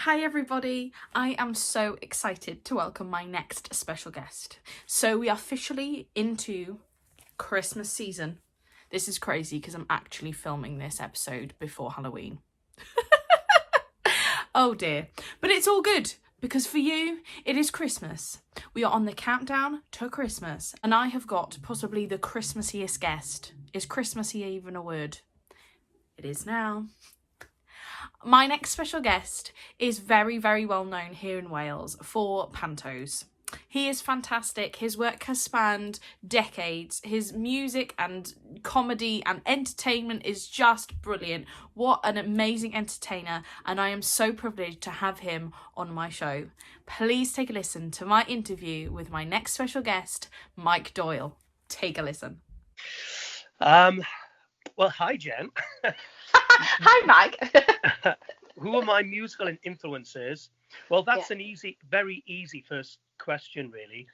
Hi everybody, I am so excited to welcome my next special guest. So we are officially into Christmas season. This is crazy because I'm actually filming this episode before Halloween. Oh dear, but it's all good because for you, it is Christmas. We are on the countdown to Christmas and I have got possibly the Christmassiest guest. Is Christmassy even a word? It is now. My next special guest is very, very well known here in Wales for pantos. He is fantastic. His work has spanned decades. His music and comedy and entertainment is just brilliant. What an amazing entertainer, and I am so privileged to have him on my show. Please take a listen to my interview with my next special guest, Mike Doyle. Take a listen. Well, hi, Jen. Hi, Mike. Who are my musical influences? Well, that's an very easy first question, really.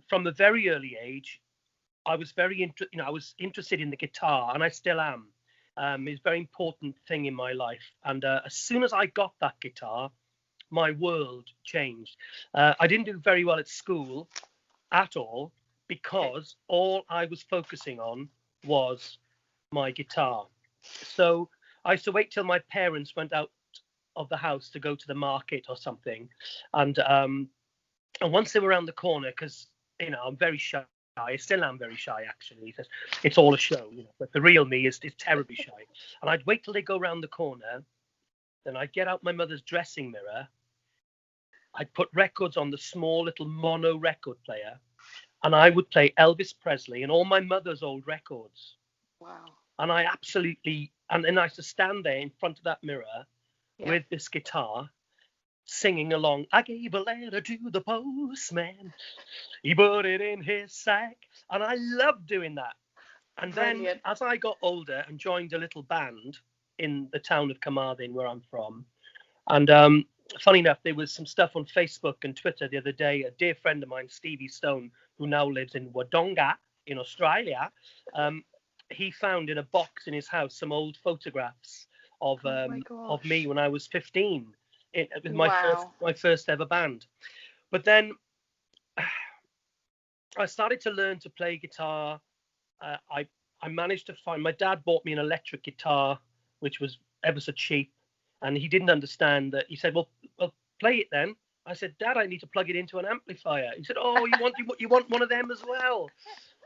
From a very early age, I was I was interested in the guitar, and I still am. It's a very important thing in my life. And as soon as I got that guitar, my world changed. I didn't do very well at school at all because all I was focusing on was my guitar. So I used to wait till my parents went out of the house to go to the market or something, and once they were around the corner, because I'm very shy. I still am very shy, actually. It's all a show, but the real me is terribly shy. And I'd wait till they go around the corner, then I'd get out my mother's dressing mirror. I'd put records on the small little mono record player, and I would play Elvis Presley and all my mother's old records. Wow. And I absolutely, and then I used to stand there in front of that mirror with this guitar, singing along. I gave a letter to the postman. He put it in his sack. And I loved doing that. And then as I got older and joined a little band in the town of Carmarthen, where I'm from, and funny enough, there was some stuff on Facebook and Twitter the other day. A dear friend of mine, Stevie Stone, who now lives in Wodonga in Australia, he found in a box in his house some old photographs of me when I was 15 with my first ever band. But then I started to learn to play guitar. I managed to find, my dad bought me an electric guitar, which was ever so cheap, and he didn't understand that. He said, well, play it then. I said, Dad, I need to plug it into an amplifier. He said, oh, you want one of them as well?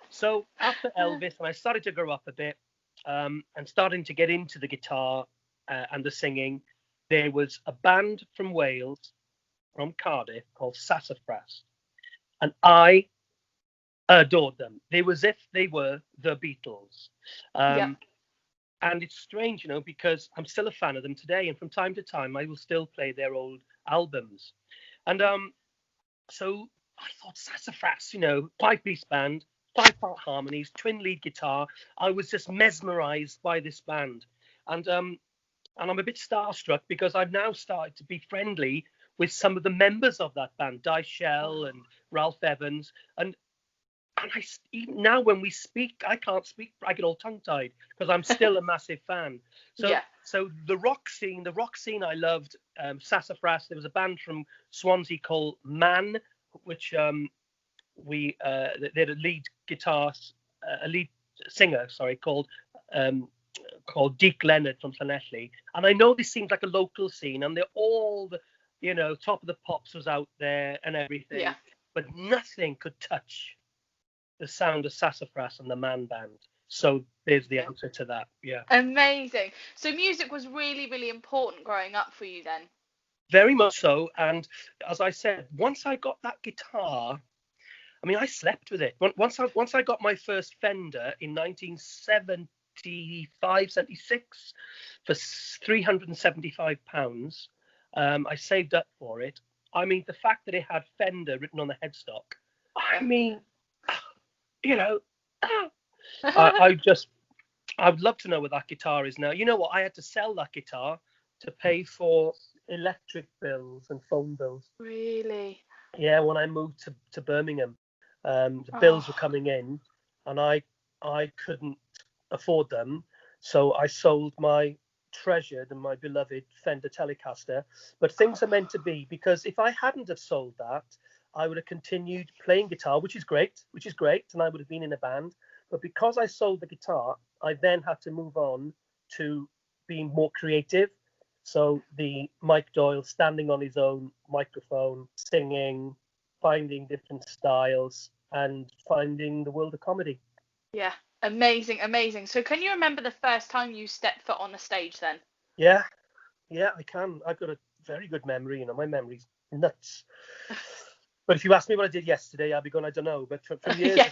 So after Elvis, and I started to grow up a bit, and starting to get into the guitar and the singing, there was a band from Wales, from Cardiff, called Sassafras, and I adored them. They were as if they were the Beatles. And it's strange, because I'm still a fan of them today, and from time to time I will still play their old albums. And so I thought Sassafras, 5-piece band, 5-part harmonies, twin lead guitar. I was just mesmerized by this band. And I'm a bit starstruck because I've now started to be friendly with some of the members of that band, Doyle and Ralph Evans. And even now when we speak, I can't speak. I get all tongue-tied because I'm still a massive fan. So the rock scene I loved. Sassafras. There was a band from Swansea called Man, which they had a lead singer, called Deke Leonard from Llanelli. And I know this seems like a local scene, and they're all Top of the Pops was out there and everything, but nothing could touch the sound of Sassafras and the Man Band. So there's the answer to that. Yeah. Amazing. So music was really, really important growing up for you then? Very much so. And as I said, once I got that guitar, I slept with it. Once I got my first Fender in 1975, 76 for £375, I saved up for it. The fact that it had Fender written on the headstock, I would love to know where that guitar is now. You know what? I had to sell that guitar to pay for electric bills and phone bills. Really? Yeah, when I moved to Birmingham, the bills were coming in, and I couldn't afford them, so I sold my treasured and my beloved Fender Telecaster. But things are meant to be, because if I hadn't have sold that, I would have continued playing guitar, which is great, and I would have been in a band. But because I sold the guitar, I then had to move on to being more creative. So the Mike Doyle standing on his own microphone, singing, finding different styles, and finding the world of comedy. Yeah, amazing, amazing. So can you remember the first time you stepped foot on the stage then? Yeah, I can. I've got a very good memory. You know, my memory's nuts. But if you ask me what I did yesterday, I'll be going, I don't know. But from years Yeah.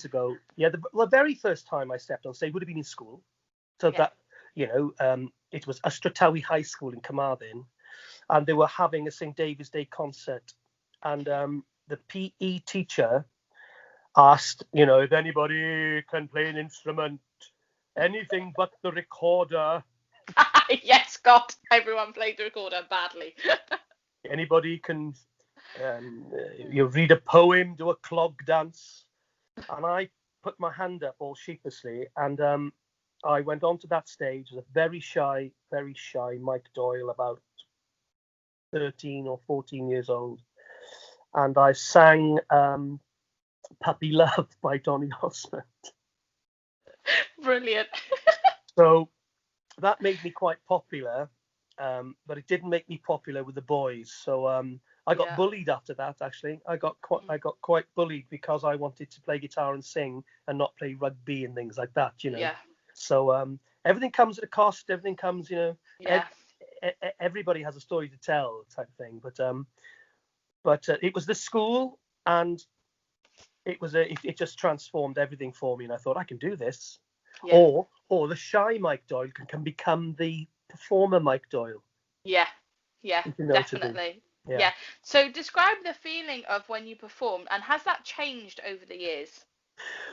ago, Yeah. the very first time I stepped on stage would have been in school. So Yeah. that, it was Astratawi High School in Carmarthen, and they were having a St. David's Day concert. And the PE teacher asked, if anybody can play an instrument, anything but the recorder. Yes, God, everyone played the recorder badly. Anybody can you read a poem, do a clog dance. And I put my hand up all sheepishly, and I went onto that stage as a very shy Mike Doyle, about 13 or 14 years old. And I sang Puppy Love by Donny Osmond. Brilliant. So that made me quite popular, but it didn't make me popular with the boys. So I got bullied after that. Actually, I got quite bullied because I wanted to play guitar and sing and not play rugby and things like that. Yeah. So everything comes at a cost. Everything comes, Yeah. Everybody has a story to tell, type thing. But it was the school, and it just transformed everything for me. And I thought, I can do this. Yeah. Or the shy Mike Doyle can become the performer Mike Doyle. Yeah. Yeah. Definitely. Yeah. So describe the feeling of when you performed, and has that changed over the years?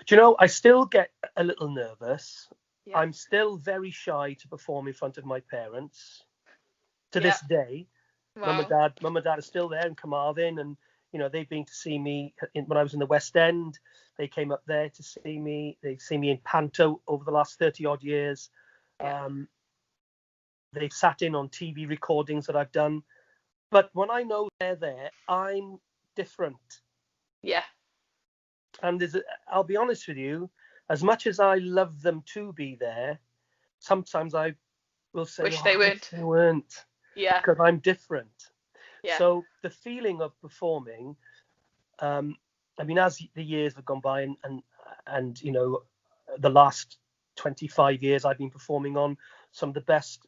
Do you know, I still get a little nervous. Yeah. I'm still very shy to perform in front of my parents to this day. Wow. Mum and dad are still there in Carmarthen, and they've been to see me when I was in the West End. They came up there to see me. They've seen me in Panto over the last 30 odd years. Yeah. They've sat in on TV recordings that I've done. But when I know they're there, I'm different. Yeah. And I'll be honest with you, as much as I love them to be there, sometimes I will say, Wish they weren't. They weren't. Yeah. Because I'm different. Yeah. So the feeling of performing, as the years have gone by, and the last 25 years I've been performing on some of the best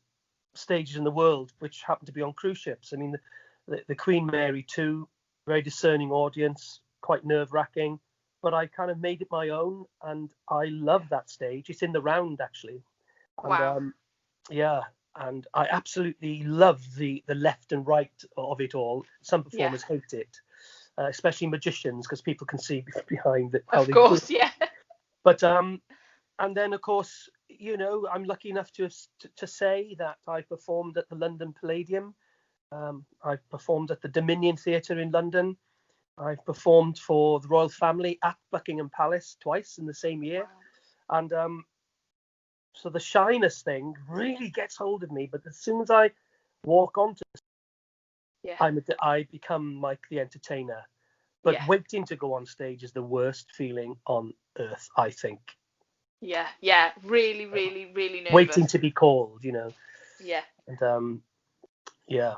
stages in the world, which happen to be on cruise ships. I mean, the Queen Mary 2, very discerning audience, quite nerve-wracking, but I kind of made it my own, and I love that stage. It's in the Round, actually. And, wow. And I absolutely love the left and right of it all. Some performers hate it, especially magicians, because people can see behind it. Of course, yeah. But and then of course, I'm lucky enough to say that I performed at the London Palladium. I performed at the Dominion Theatre in London. I've performed for the royal family at Buckingham Palace twice in the same year. Wow. And so the shyness thing really gets hold of me. But as soon as I walk onto I become Mike the Entertainer. But waiting to go on stage is the worst feeling on earth, I think. Yeah. Really, really, really nervous. Waiting to be called, Yeah. And yeah.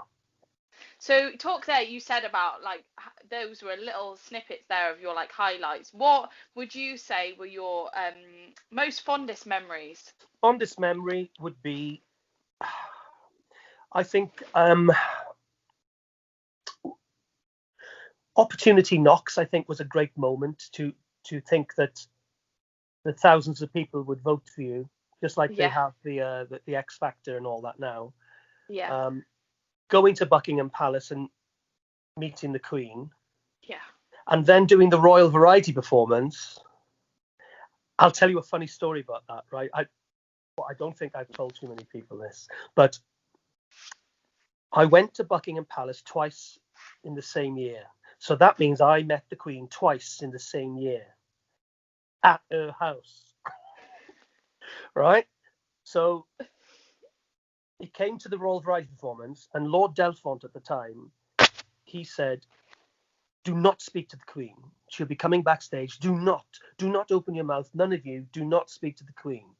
So talk there, you said about like those were little snippets there of your like highlights. What would you say were your most fondest memories? Fondest memory would be, I think, Opportunity Knocks, I think, was a great moment to think that the thousands of people would vote for you, just like they have the X Factor and all that now. Yeah. Going to Buckingham Palace and meeting the Queen. Yeah. And then doing the Royal Variety performance. I'll tell you a funny story about that, right? I don't think I've told too many people this, but I went to Buckingham Palace twice in the same year. So that means I met the Queen twice in the same year at her house. Right? So It came to the Royal Variety performance, and Lord Delfont at the time, he said, "Do not speak to the Queen. She'll be coming backstage. Do not open your mouth. None of you, do not speak to the Queen."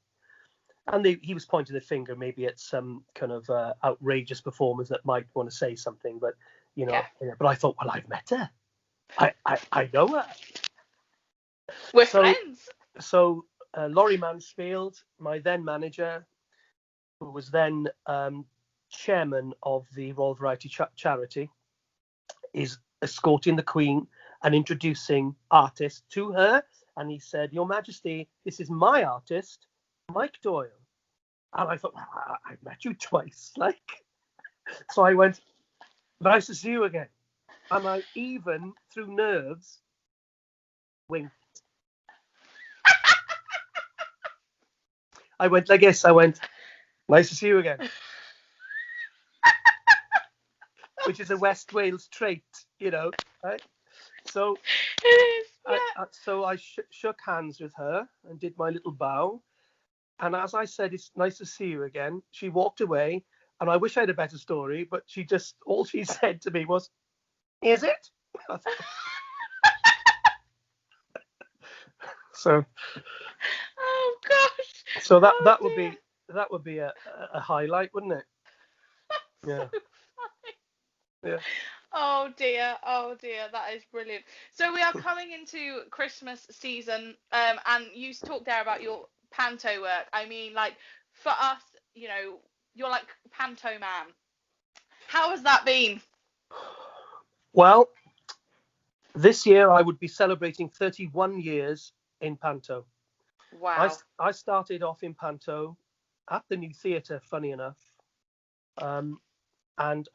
And he was pointing the finger maybe at some kind of outrageous performers that might want to say something, but but I thought, well, I've met her. I know her. We're friends. So Laurie Mansfield, my then manager, who was then chairman of the Royal Variety Charity, is escorting the Queen and introducing artists to her. And he said, "Your Majesty, this is my artist, Mike Doyle." And I thought, I've met you twice. So I went, "Nice to see you again." And I even, through nerves, winked. I went like this. I went, "Nice to see you again." Which is a West Wales trait, right? So It is. Yeah. So I shook hands with her and did my little bow. And as I said, "It's nice to see you again," she walked away. And I wish I had a better story, but all she said to me was, "Is it?" So. Oh gosh. So that would be a highlight, wouldn't it? Yeah. So funny. Yeah. Oh dear, that is brilliant. So we are coming into Christmas season, and you talked there about your panto work. I mean, like for us, you're like panto man. How has that been? Well, this year I would be celebrating 31 years in panto. Wow. I started off in panto at the New Theatre, funny enough, and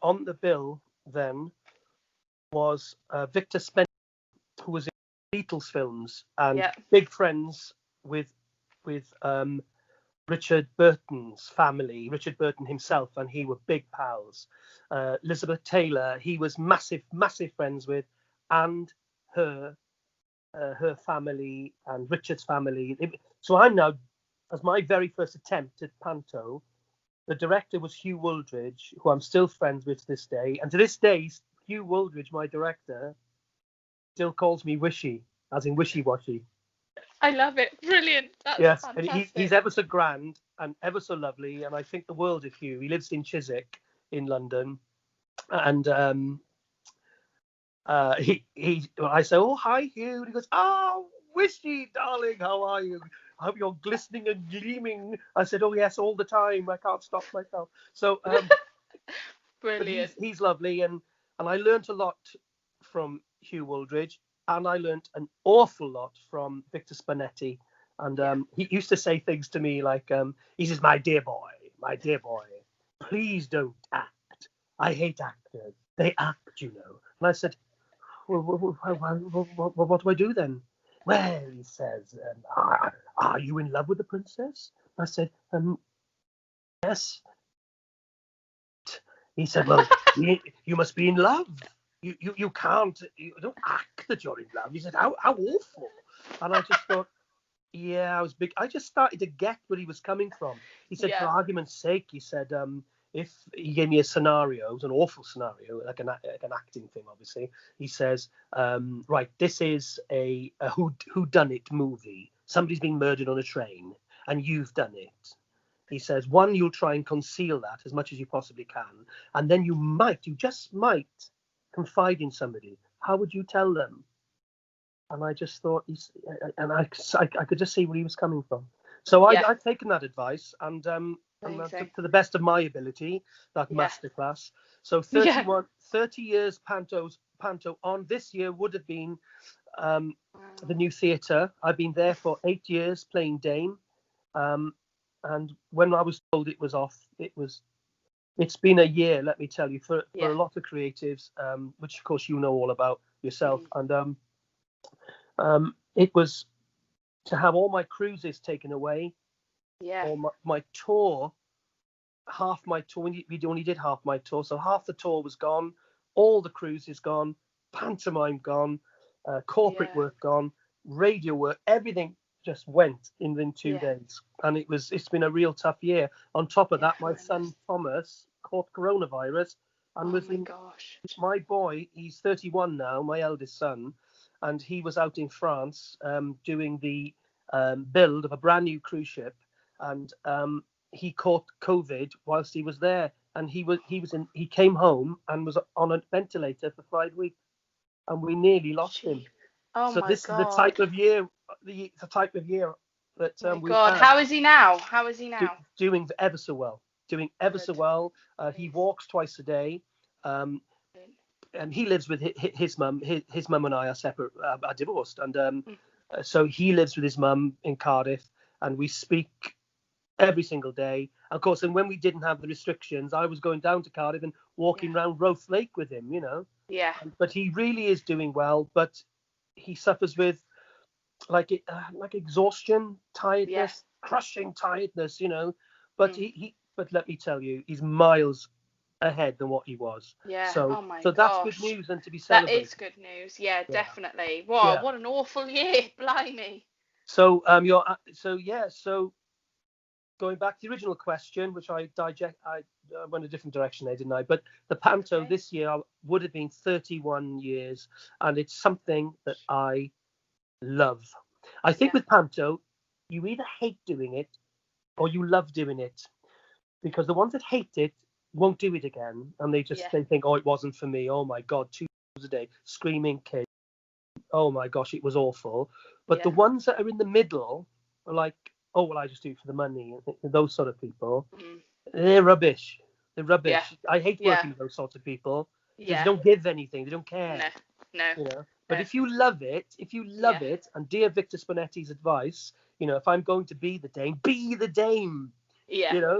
on the bill then was Victor Spencer, who was in Beatles films and big friends with Richard Burton's family, Richard Burton himself, and he were big pals. Elizabeth Taylor, he was massive friends with, and her family and Richard's family. So I'm now, as my very first attempt at panto, the director was Hugh Wooldridge, who I'm still friends with to this day. And to this day, Hugh Wooldridge, my director, still calls me Wishy, as in wishy-washy. I love it. Brilliant. That's fantastic. And he's ever so grand and ever so lovely, and I think the world of Hugh. He lives in Chiswick in London, and I say, "Oh, hi, Hugh," and he goes, "Oh, Wishy, darling, how are you? I hope you're glistening and gleaming." I said, "Oh yes, all the time. I can't stop myself." So brilliant. He's lovely, and I learnt a lot from Hugh Wooldridge, and I learnt an awful lot from Victor Spinetti. And he used to say things to me like, he says, my dear boy, please don't act. I hate actors. They act, you know." And I said, "Well, what do I do then?" "Well," he says, "are you in love with the princess?" I said, "Yes." He said, "Well, you must be in love. You can't, you don't act that you're in love." He said, how awful. And I just thought, yeah, I was big. I just started to get where he was coming from. He said, for argument's sake, he said, if he gave me a scenario, it was an awful scenario, like an acting thing, obviously. He says, right, this is a whodunit movie. Somebody's been murdered on a train, and you've done it. He says, one, you'll try and conceal that as much as you possibly can, and then you just might confide in somebody. How would you tell them? And I just thought, I could just see where he was coming from. So I've taken that advice, and to the best of my ability, that masterclass. So 30 years panto on. This year would have been the New Theatre. I've been there for 8 years playing Dame. And when I was told it was off, it's been a year, let me tell you, for a lot of creatives, which of course you know all about yourself. And it was to have all my cruises taken away. All my tour, half my tour. We only did half my tour, so half the tour was gone. All the cruises gone, pantomime gone, corporate work gone, radio work, everything just went in 2 Yeah. days, and it's been a real tough year. On top of that, my horrendous. son Thomas caught coronavirus and Oh was my in. gosh. My boy, he's 31 now, my eldest son, and he was out in France doing the build of a brand new cruise ship, and he caught COVID whilst he was there, and he came home and was on a ventilator for 5 weeks, and we nearly lost him. Gee. Oh So my this is the god. type of year, that My we've god. had. How is he now? How is he now? Doing ever so well. Doing ever so Good. well. He walks twice a day. And he lives with his mum. His mum and I are separate, are divorced, and so he lives with his mum in Cardiff, and we speak every single day. Of course, and when we didn't have the restrictions, I was going down to Cardiff and walking around Roath Lake with him, Yeah. But he really is doing well, but he suffers with like exhaustion, tiredness, crushing tiredness, But but let me tell you, he's miles ahead than what he was. Yeah. So Oh my so that's gosh. good news and to be That celebrated. is good news. Yeah, Yeah. definitely. Wow, Yeah. what an awful year. Blimey. So so going back to the original question, which I went a different direction there, didn't I? But the Panto this year would have been 31 years, and it's something that I love. I think with Panto, you either hate doing it or you love doing it, because the ones that hate it won't do it again, and they think, oh, it wasn't for me. Oh my God, 2 hours a day, screaming kids. Oh my gosh, it was awful. But the ones that are in the middle are like, oh well, I just do it for the money. Those sort of people, they're rubbish. They're rubbish. Yeah. I hate working with those sorts of people because they Yeah. don't give anything. They don't care. No. But if you love it, and dear Victor Spinetti's advice, if I'm going to be the Dame, be the Dame. Yeah.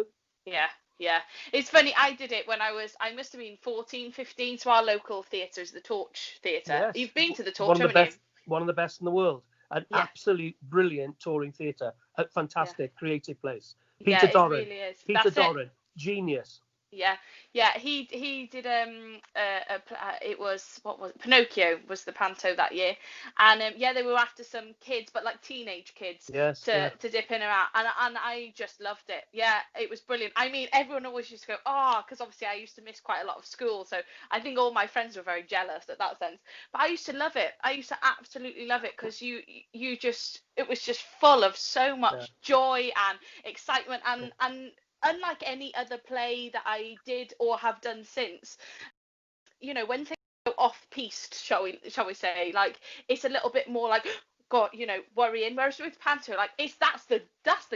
Yeah. It's funny, I did it when I must have been 14, 15, so our local theatre is the Torch Theatre. Yes. You've been to the Torch, haven't you? One of the best in the world. An absolute brilliant touring theatre. A fantastic, creative place. Peter Doran. It really is. Peter Doran. Genius. Yeah. He did it was Pinocchio was the panto that year, and they were after some kids, but like teenage kids, to dip in and out, and I just loved it. Yeah, it was brilliant. I mean, everyone always used to go, because obviously I used to miss quite a lot of school, so I think all my friends were very jealous at that sense. But I used to love it. I used to absolutely love it, because it was just full of so much joy and excitement, and unlike any other play that I did or have done since, when things go off piste, shall we say, like, it's a little bit more like, God, worrying. Whereas with Panto, like, that's the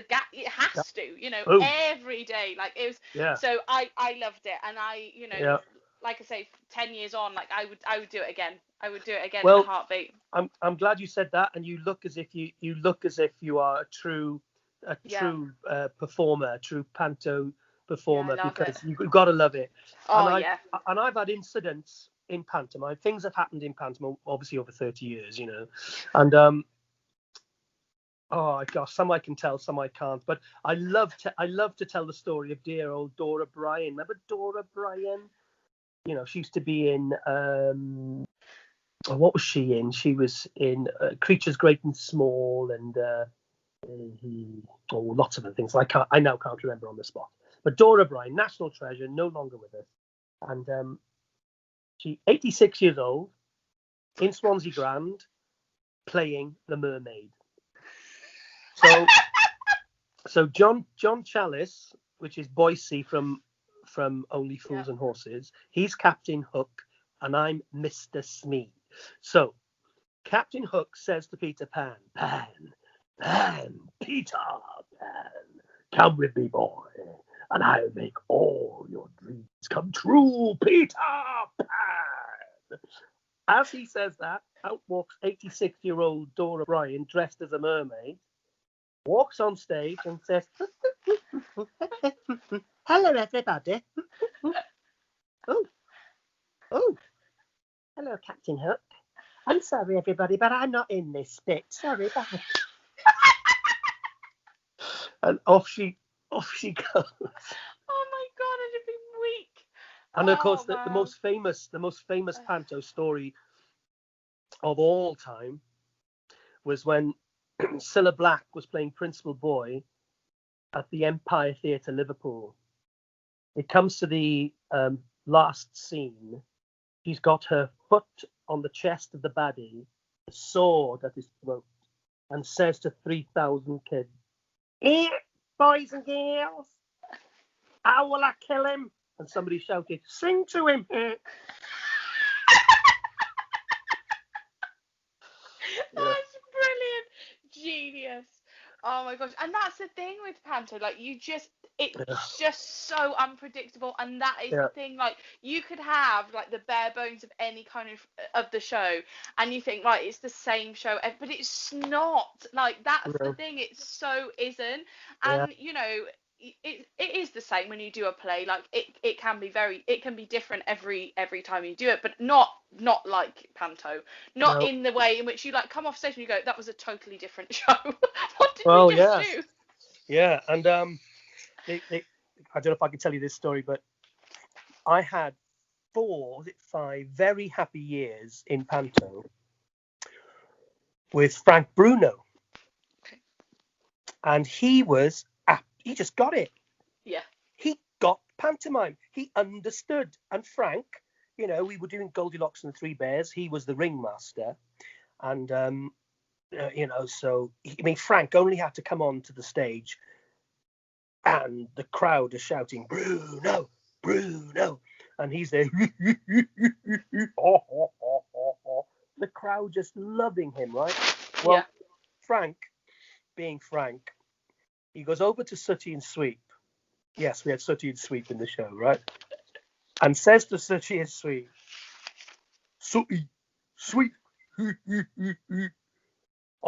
gap. It has to, every day. Like, it was. Yeah. So I loved it, and I, like I say, 10 years on, like, I would do it again. I would do it again in a heartbeat. I'm glad you said that, and you look as if you are a true performer, a true Panto performer, because you've got to love it. And I've had incidents in pantomime. Things have happened in pantomime, obviously over 30 years, and oh gosh, some I can tell, some I can't. But I love to tell the story of dear old Dora Bryan. Remember Dora Bryan? She used to be in what was she in? She was in Creatures Great and Small, and lots of other things. I now can't remember on the spot. But Dora Bryan, national treasure, no longer with us, and she 86 years old in Swansea Grand, playing the Mermaid. So John Chalice, which is Boise from Only Fools and Horses, he's Captain Hook, and I'm Mr. Smee. So Captain Hook says to Peter Pan, Peter Pan, come with me, boy, and I'll make all your dreams come true, Peter Pan. As he says that, out walks 86-year-old Dora Bryan, dressed as a mermaid, walks on stage and says, hello, everybody. Oh, hello, Captain Hook. I'm sorry, everybody, but I'm not in this bit. Sorry, bye. And off she goes. Oh my God, I'd have been weak. And of course, the most famous panto story of all time was when Cilla Black was playing Principal Boy at the Empire Theatre, Liverpool. It comes to the last scene. She's got her foot on the chest of the baddie, a sword at his throat, and says to 3,000 kids, "Here, boys and girls, how will I kill him?" And somebody shouted, "Sing to him." That's brilliant. Genius. Oh my gosh. And that's the thing with Panto. Like, it's just so unpredictable. And that is the thing. Like, you could have, like, the bare bones of any kind of the show. And you think, right, it's the same show. But it's not. Like, that's the thing. It so isn't. And, you know, it is the same when you do a play. Like, it can be different every time you do it, but not like Panto, not in the way in which you like come off stage and you go, that was a totally different show. What did we just do? Yeah, and I don't know if I can tell you this story, but I had 5 very happy years in Panto with Frank Bruno, and he just got it. Yeah. He got pantomime. He understood. And Frank, you know, we were doing Goldilocks and the Three Bears. He was the ringmaster. And, you know, so, Frank only had to come on to the stage and the crowd are shouting, "Bruno, Bruno." And he's there. The crowd just loving him, right? Well, Frank, being Frank, he goes over to Sooty and Sweep. Yes, we had Sooty and Sweep in the show, right? And says to Sooty and Sweep, "Sooty, Sweep, I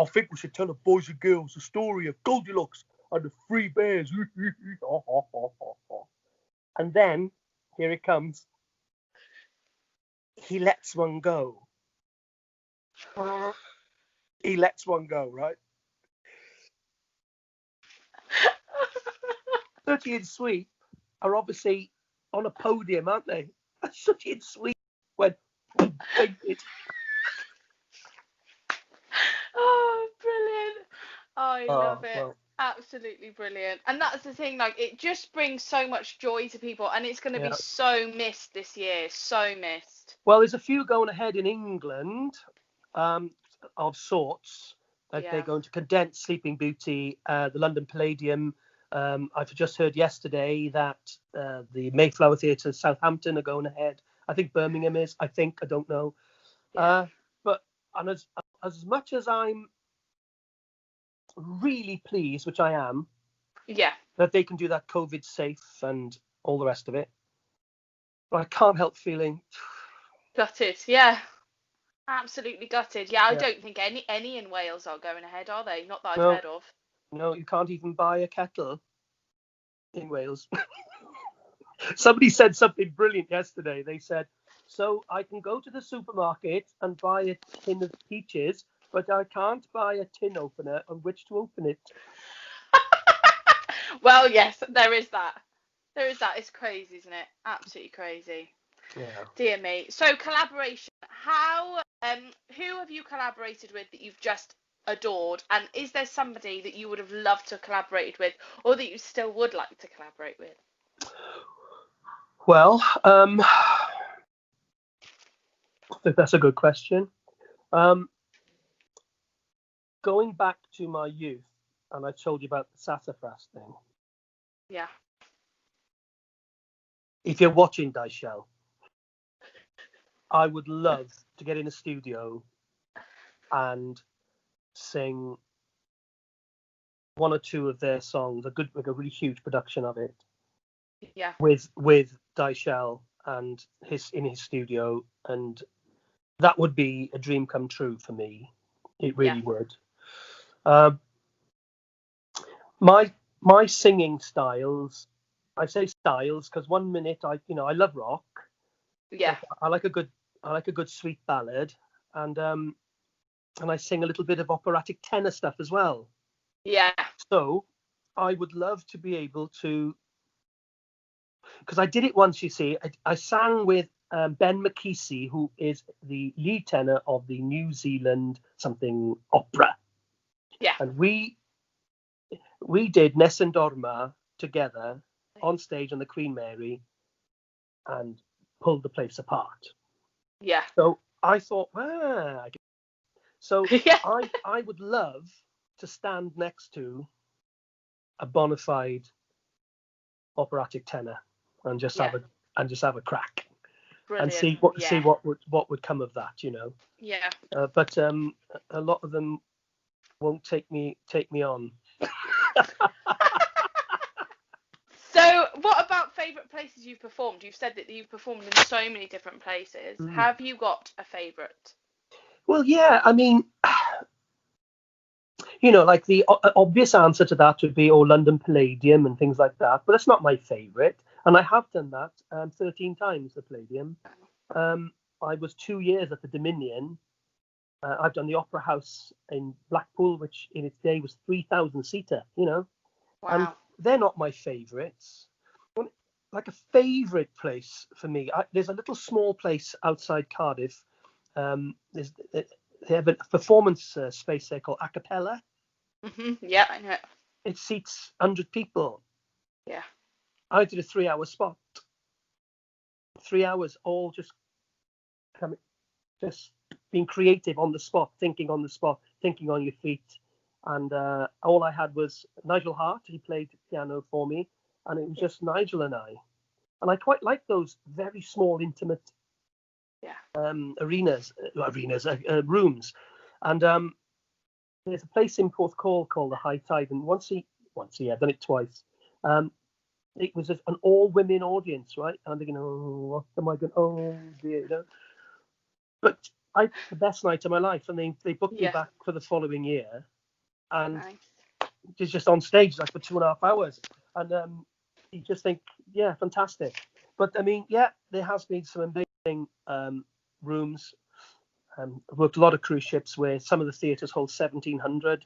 think we should tell the boys and girls the story of Goldilocks and the Three Bears." And then, here it comes, he lets one go. He lets one go, right? Sooty and Sweep are obviously on a podium, aren't they? And Sooty and Sweep went, fainted. Oh, brilliant. I love it. Well. Absolutely brilliant. And that's the thing, like, it just brings so much joy to people, and it's going to be so missed this year. So missed. Well, there's a few going ahead in England of sorts. They're going to condense Sleeping Beauty, the London Palladium. I've just heard yesterday that the Mayflower Theatre, Southampton, are going ahead. I think Birmingham is. I don't know. But as much as I'm really pleased, which I am, that they can do that COVID safe and all the rest of it, but I can't help feeling gutted. Yeah, absolutely gutted. I don't think any in Wales are going ahead, are they? Not that I've heard of. No, you can't even buy a kettle in Wales. Somebody said something brilliant yesterday. They said, "So I can go to the supermarket and buy a tin of peaches, but I can't buy a tin opener on which to open it." Well, yes, there is that. It's crazy, isn't it? Absolutely crazy. Yeah. Dear me. So, collaboration. Who have you collaborated with that you've just adored? And is there somebody that you would have loved to collaborate with, or that you still would like to collaborate with? Well, I think that's a good question. Going back to my youth, and I told you about the sassafras thing. Yeah. If you're watching Doyle, I would love to get in a studio and sing one or two of their songs, a really huge production of it. Yeah. With Doyle and in his studio, and that would be a dream come true for me. It really would. My singing styles, I say styles because one minute I love rock. Yeah. I like a good sweet ballad, and I sing a little bit of operatic tenor stuff as well. Yeah. So I would love to be able to, because I did it once. You see, I sang with Ben McKesey, who is the lead tenor of the New Zealand something opera. Yeah. And we did Nes and Dorma together on stage on the Queen Mary and pulled the place apart. Yeah. So I thought, so Yeah. I would love to stand next to a bona fide operatic tenor and just have a crack. Brilliant. And see what would come of that, you know. Yeah. But a lot of them won't take me on. So, what about favourite places you've performed? You've said that you've performed in so many different places. Have you got a favourite? Well, yeah, I mean, you know, like the obvious answer to that would be London Palladium and things like that. But that's not my favourite, and I have done that 13 times, the Palladium. I was 2 years at the Dominion. I've done the Opera House in Blackpool, which in its day was 3,000 seater, you know. Wow. And they're not my favourites. Like a favourite place for me, there's a little small place outside Cardiff. They have a performance space there called Acapella. Yeah, I know. It seats 100 people. Yeah. I did a 3-hour spot. 3 hours, all just being creative on the spot, thinking on the spot, thinking on your feet. And all I had was Nigel Hart. He played piano for me, and it was just Nigel and I. And I quite like those very small, intimate rooms. And there's a place in Porthcawl called the High Tide, and once a year, I've done it twice. It was an all-women audience, right? And I'm thinking, oh, what am I going? Oh dear, you know. But the best night of my life, and they booked me back for the following year, and it's just on stage like for 2.5 hours, and you just think, yeah, fantastic. But I mean, yeah, there has been some amazing rooms. I've worked a lot of cruise ships where some of the theatres hold 1,700.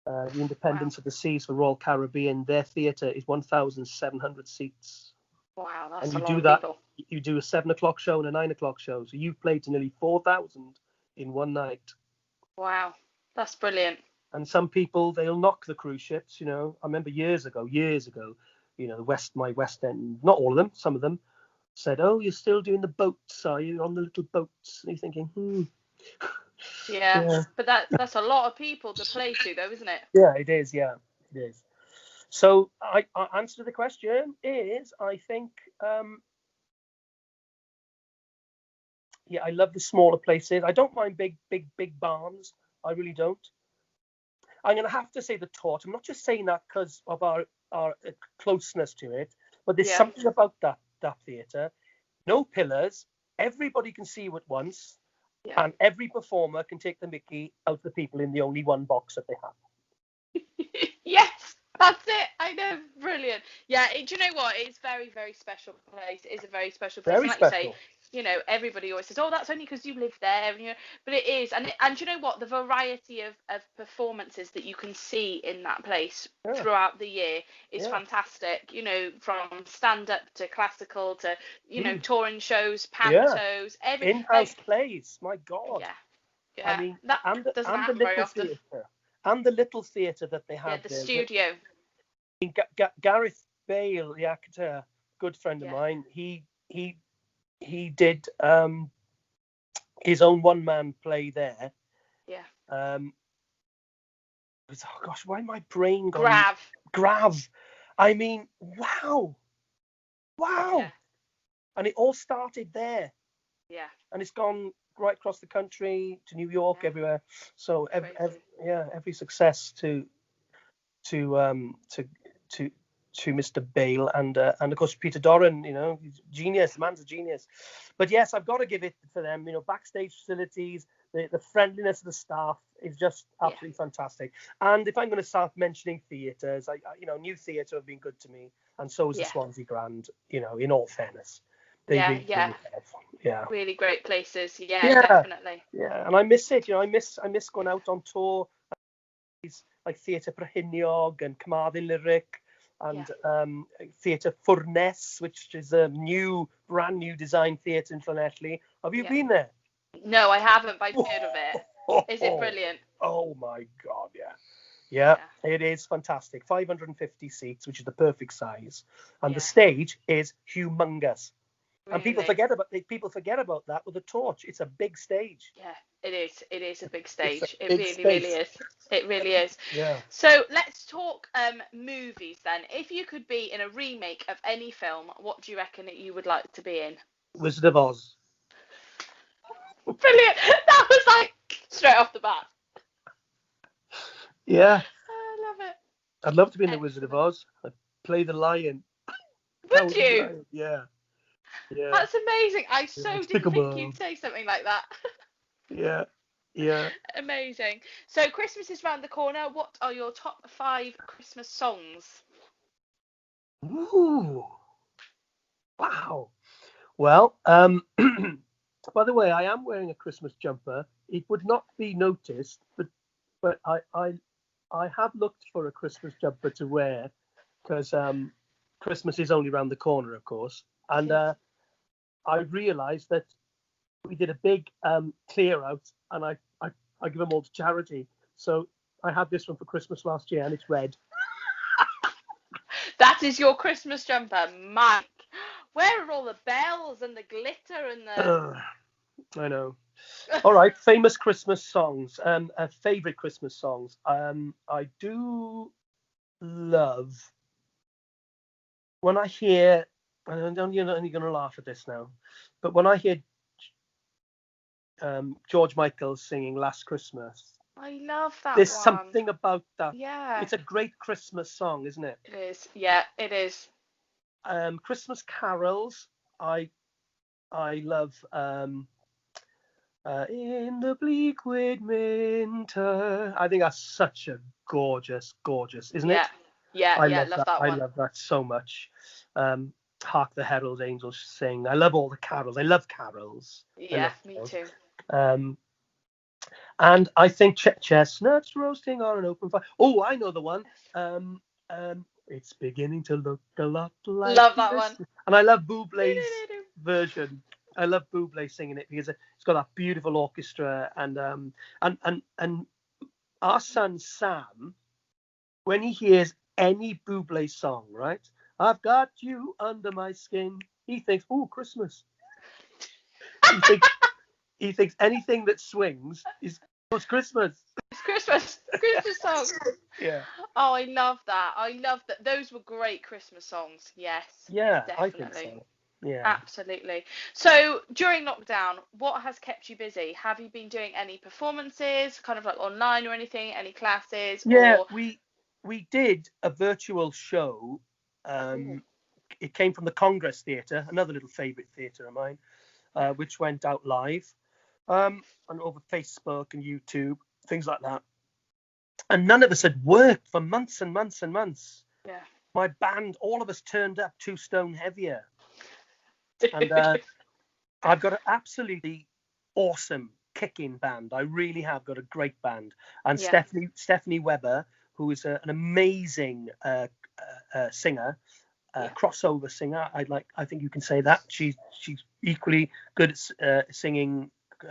The Independence of the Seas for Royal Caribbean, their theatre is 1,700 seats. Wow, that's and a lot of people. You do a 7:00 show and a 9:00 show, so you've played to nearly 4,000 in one night. Wow, that's brilliant. And some people, they'll knock the cruise ships. You know, I remember years ago, you know, my West End, not all of them, some of them said, "Oh, you're still doing the boats, are you, on the little boats?" And you're thinking, Yeah, but that's a lot of people to play to, though, isn't it? Yeah, it is. Yeah, it is. So, I answer to the question is, I think, I love the smaller places. I don't mind big barns. I really don't. I'm going to have to say the Tort. I'm not just saying that because of our closeness to it, but there's something about that theatre. No pillars. Everybody can see you at once. Yeah. And every performer can take the mickey out of the people in the only one box that they have. Yes, that's it. I know, brilliant. Yeah, do you know what? It's very, very special place. It is a very special place. Very and like special. you say, you know, everybody always says, "Oh, that's only because you live there," and, you know, but it is. And you know what? The variety of performances that you can see in that place throughout the year is fantastic. You know, from stand up to classical to, you know, touring shows, pantos, in-house plays. My God. Yeah. I mean, that doesn't happen very often. And the little theatre that they have. Yeah, the studio. Gareth Bale, the actor, good friend of mine, he did his own one-man play there. Yeah. Oh gosh, why my brain gone? Grav. I mean, wow. Yeah. And it all started there. Yeah. And it's gone right across the country to New York, everywhere. So every success to Mr. Bale and of course Peter Doran. You know, he's genius. The man's a genius. But yes, I've got to give it for them. You know, backstage facilities, the friendliness of the staff is just absolutely fantastic. And if I'm going to start mentioning theatres, New Theatre have been good to me, and so is the Swansea Grand. You know, in all fairness. Really great places. Yeah, definitely. Yeah, and I miss it. You know, I miss going out on tour. Like Theatr Brycheiniog and Carmarthen Lyric and Theatr Ffwrnes, which is a brand new design theatre in Llanelli. Have you been there? No, I haven't, but I've heard of it. Is it brilliant? Oh my God, yeah. Yeah, it is fantastic. 550 seats, which is the perfect size, and the stage is humongous. Really? And people forget about that with the torch. It's a big stage. Yeah, it is. It is a big stage. It Big really, space. really is. It really is. Yeah. So let's talk movies then. If you could be in a remake of any film, what do you reckon that you would like to be in? Wizard of Oz. Brilliant. That was like straight off the bat. Yeah. I love it. I'd love to be in the Wizard of Oz. I'd play the lion. Would you? Yeah. Yeah. That's amazing. I so didn't think you'd say something like that. Yeah. Yeah. Amazing. So Christmas is round the corner. What are your top 5 Christmas songs? Ooh. Wow. Well, by the way, I am wearing a Christmas jumper. It would not be noticed, but I have looked for a Christmas jumper to wear because Christmas is only around the corner, of course. And I realised that we did a big clear out, and I give them all to charity. So I had this one for Christmas last year, and it's red. That is your Christmas jumper, Mike. Where are all the bells and the glitter and the... I know. All right, famous Christmas songs. Favorite Christmas songs. I do love when I hear. You're only going to laugh at this now, but when I hear George Michael singing "Last Christmas," I love that there's one. something about that. Yeah. It's a great Christmas song, isn't it? It is. Yeah, it is. Christmas carols. I love. In the bleak winter. I think that's such a gorgeous, isn't it? Yeah, I love that one. I love that so much. Hark the Herald Angels Sing. I love all the carols. I love carols. Yeah, me too. And I think chestnuts roasting on an open fire. Oh, I know the one. It's beginning to look a lot like. Love that one. And I love Bublé's version. I love Bublé singing it because it's got that beautiful orchestra and our son Sam, when he hears any Bublé song, right? I've got you under my skin. He thinks, oh, Christmas. he thinks anything that swings is Christmas. It's Christmas. Christmas songs. Yeah. Oh, I love that. I love that. Those were great Christmas songs. Yes. Yeah, definitely. I think so. Yeah. Absolutely. So during lockdown, what has kept you busy? Have you been doing any performances, kind of like online or anything, any classes? Yeah, or... we did a virtual show. It came from the Congress Theatre, another little favourite theatre of mine, which went out live and over Facebook and YouTube, things like that. And none of us had worked for months and months and months. Yeah. My band, all of us turned up 2 stone heavier. And I've got an absolutely awesome kicking band. I really have got a great band. And Stephanie Webber, who is an amazing singer, crossover singer. I think you can say that. She's equally good at singing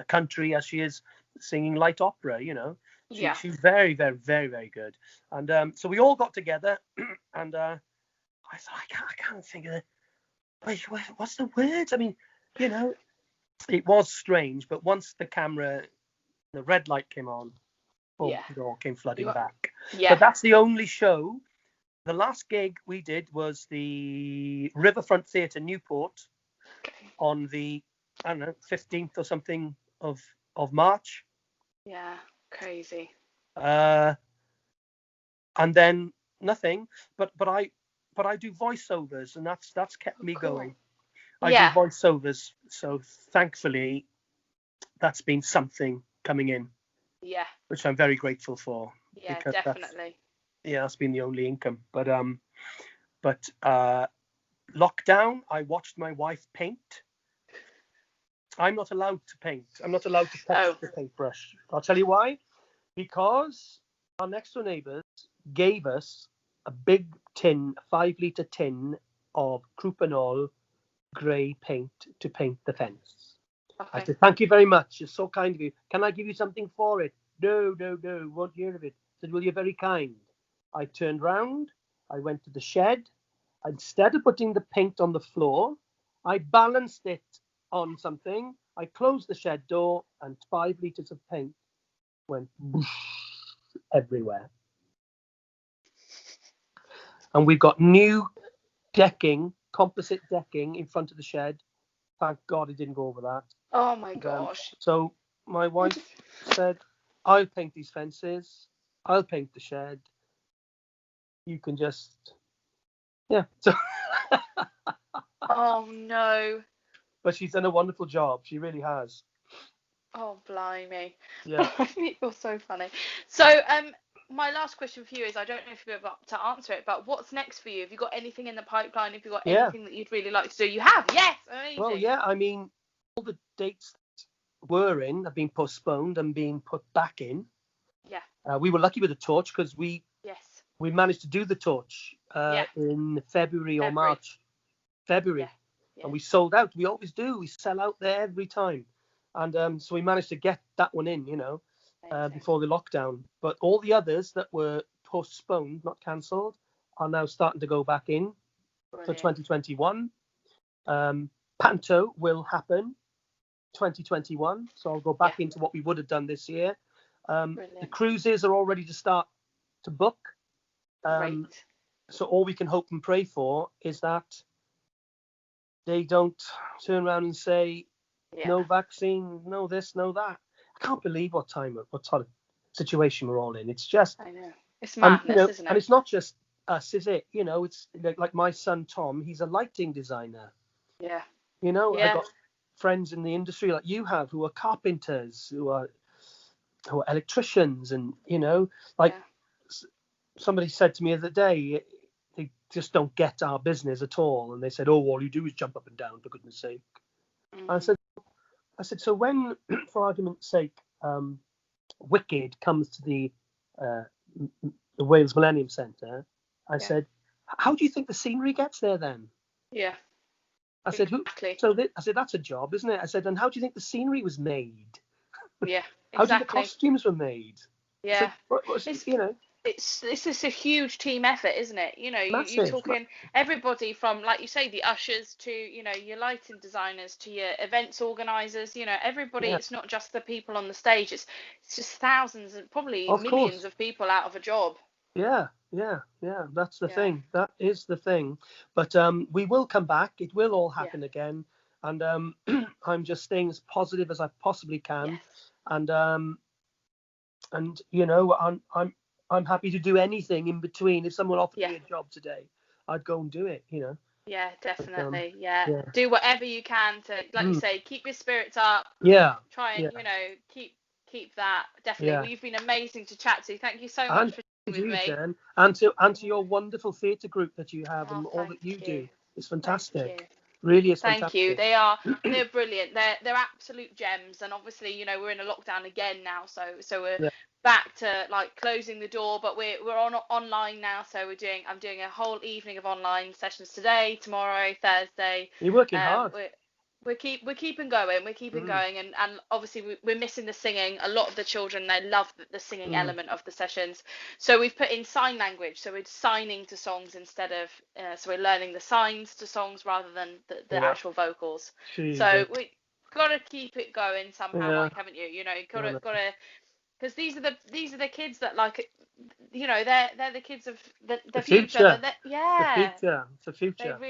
country as she is singing light opera. You know, she's very, very, very, very good. And so we all got together, and I thought I can't think of it. What's the words? I mean, you know, it was strange, but once the red light came on, it all came flooding back. Yeah. But that's the only show. The last gig we did was the Riverfront Theatre, Newport, on the 15th or something of March. Yeah, crazy. And then nothing. But I do voiceovers, and that's kept me going. I do voiceovers, so thankfully that's been something coming in. Yeah. Which I'm very grateful for. Yeah, definitely. That's been the only income. But lockdown, I watched my wife paint. I'm not allowed to paint. I'm not allowed to touch the paintbrush. I'll tell you why. Because our next door neighbours gave us a big 5-litre tin of Croupenol grey paint to paint the fence. Okay. I said, thank you very much. It's so kind of you. Can I give you something for it? No, won't hear of it. I said, well, you're very kind. I turned round, I went to the shed. Instead of putting the paint on the floor, I balanced it on something. I closed the shed door, and 5 litres of paint went whoosh everywhere. And we've got new decking, composite decking in front of the shed. Thank God it didn't go over that. Oh my gosh. So my wife said, I'll paint these fences. I'll paint the shed. You can just, yeah. So, Oh no. but she's done a wonderful job. She really has. Oh blimey. Yeah. You're so funny. So my last question for you is, I don't know if you're able to answer it, but what's next for you? Have you got anything in the pipeline? Have you got anything that you'd really like to do? You have, yes, amazing. Well, yeah, I mean, all the dates that were in have been postponed and being put back in. Yeah. We were lucky with the torch because we managed to do the torch in February or March. February. Yeah. And we sold out. We always do. We sell out there every time. And so we managed to get that one in, before the lockdown. But all the others that were postponed, not cancelled, are now starting to go back in. Brilliant. For 2021. Panto will happen 2021. So I'll go back into what we would have done this year. The cruises are all ready to start to book. Great. So all we can hope and pray for is that they don't turn around and say, no vaccine, no this, no that. I can't believe what sort of situation we're all in. It's just, I know. It's madness, isn't it? And it's not just us, is it? It's like my son Tom. He's a lighting designer. Yeah. I got friends in the industry like you have, who are carpenters, who are electricians, and somebody said to me the other day, they just don't get our business at all, and they said, oh, all you do is jump up and down, for goodness sake. I said, so when, for argument's sake, Wicked comes to the Wales Millennium Centre, I said, how do you think the scenery gets there then? Yeah. I said, exactly. I said, that's a job, isn't it? I said, and how do you think the scenery was made? Yeah, exactly. How do you think the costumes were made? Yeah. So, it's just a huge team effort, isn't it? You're talking everybody from, like you say, the ushers to your lighting designers to your events organisers. Everybody. It's not just the people on the stage. It's just thousands and probably millions of people out of a job. Yeah. That's the thing. That is the thing. But we will come back. It will all happen again. And I'm just staying as positive as I possibly can. Yes. And I'm happy to do anything in between. If someone offered me a job today, I'd go and do it, Yeah, definitely. But, do whatever you can to, like you say, keep your spirits up. Yeah. Try and, keep that. Definitely. Yeah. Well, you've been amazing to chat to. Thank you so much for chatting with me. Jen, and to your wonderful theatre group that you have and all that you do. It's fantastic. Really is fantastic. Thank you. They're brilliant. They're absolute gems. And obviously, we're in a lockdown again now, so we're back to like closing the door, but we're online now, so I'm doing a whole evening of online sessions today, tomorrow, Thursday. You're working hard. We're keeping going. We're keeping going, and obviously we're missing the singing. A lot of the children, they love the singing element of the sessions, so we've put in sign language. So we're signing to songs instead of so we're learning the signs to songs rather than the actual vocals. Jesus. So we got to keep it going somehow, Mike, haven't you? Got to. Because these are the kids that they're the kids of the future. The future. They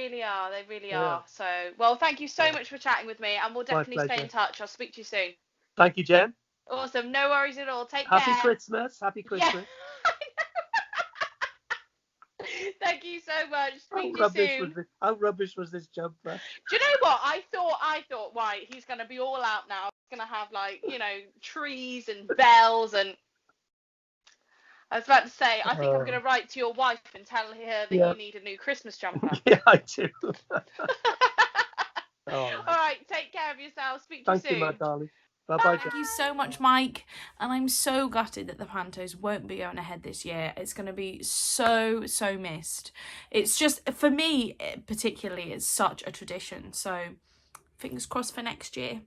really are. So, well, thank you so much for chatting with me, and we'll definitely stay in touch. I'll speak to you soon. Thank you, Jen. Awesome. No worries at all. Take care. Happy Christmas. Yeah. Thank you so much. Speak to you soon. How rubbish was this jumper? Do you know what? I thought, right, he's going to be all out now. He's going to have, trees and bells and... I was about to say, I think I'm going to write to your wife and tell her that you need a new Christmas jumper. Yeah, I do. All right, take care of yourself. Speak to you soon. Thank you, my darling. Bye-bye. Thank you so much, Mike. And I'm so gutted that the Pantos won't be going ahead this year. It's going to be so missed. It's just, for me particularly, it's such a tradition. So fingers crossed for next year.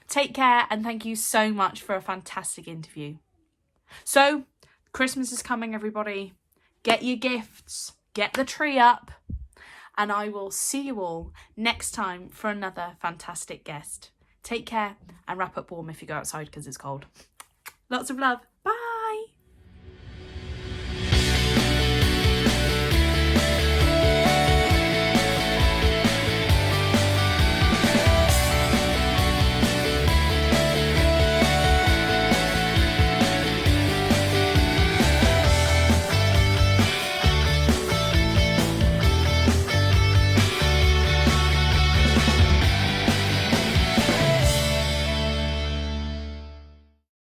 Take care, and thank you so much for a fantastic interview. So Christmas is coming, everybody. get your gifts, get the tree up, and I will see you all next time for another fantastic guest. Take care and wrap up warm if you go outside because it's cold. Lots of love. Bye.